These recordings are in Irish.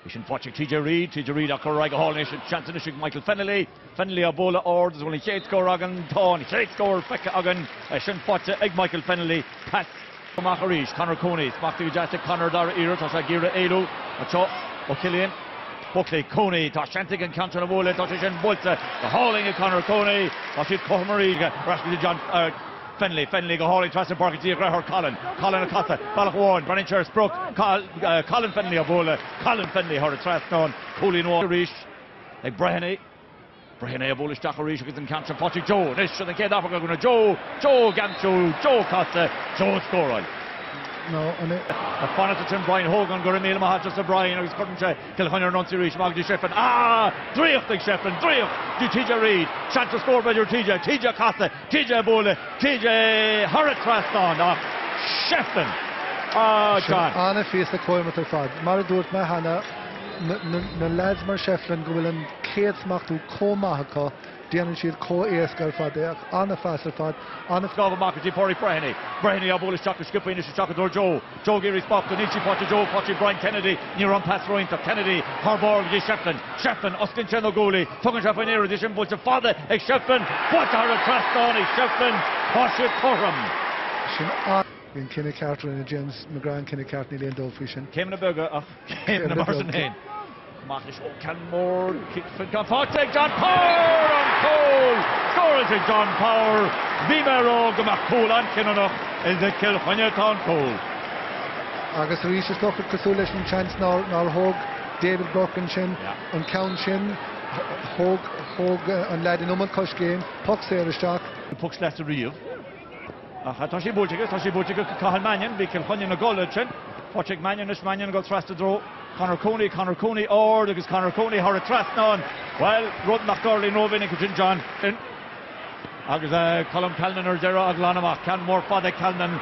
Ishin Fotchik TJ Reid Akaraga Hall Nation Chanson Ishik Michael Fennelly a bola or there's only shade score Agan Tony shade score Fecka Agan Ishin Fotchik Egg Michael Fennelly pass Macharish Conor Coney Smakti Jastic Conor Dara Ira Tosha Gira Edu Acho O'Killian Buckley Coney Toshantic and Canton Abola Toshishin Bolta the hauling of Conor Coney Toshit Kohmari Rashid John Fennelly go hauling Trusted Park to Grahor Colin Acosta Balak Warren Brennan Church Brook Colin Fennelly Abola Colin Fennelly Hor Traston Colin Warrish like Breheny Abola Stacharish gets in Canton Fotchik Joe Nish and the Kid Africa going to Joe Gancho Joe Costa Joe Scoral No, and a fun to Tim Brian Hogan go to Neil Mahatchas to Brian I was couldn't say Kilhunter Nuncy Reach Magdi Sheffin three of TJ Reid chance to score by your TJ Costa TJ Abola TJ Hurrit Traston Sheffin John Anna face the Coimot of Fad Maradurt Mahana na lads mar Shefflin go will Kate Smachtu Comahaka Diana Sheer Co Escar Fadeak Anna Faster Fad Anna Scava Market Pori Breheny Abola Shaka Skipping is Shaka Door Joe Gary Spock to Nichi Potter Joe Potter Brian Kennedy near on pass Roin to Kennedy Harborg Shefflin Austin Chenogoli Fucking Shefflin here edition but the father Shefflin what are the trust on Shefflin Potter Coram in Kenny Carter and James McGrath Kenny Carter Neil Dolphishin came in a burger came in a Martin Hain Machish Canmore Fotchik John Power on Cole Scoring John Power Vimero Gamakul and Kinnock is the kill Town Cole August Reese stuff at Casulish and Chance nor Hog David Burkinshin and Count Shin Hog and Laddie Numan Kush game Puck Sarah Stock Puck's left to Rio Toshi Bulchik Cahan Mannion Vikil Hunyan Golichin Fotchik Mannion got thrust to draw Conor Coney or because Conor Coney har a trasnon well Rod McGurley Novin and John Colin Calnan or Dera Aglanama Canmore Fada Calnan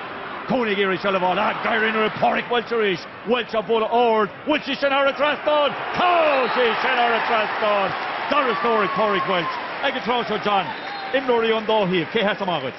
Coney Gary Sullivan Gary Porrick Welcherish Welch Abola Ord Welch Shenara Traston Cozy Shenara Traston Doris Story Porrick Welch Egatrosho John Imlori on Dohi K has some of it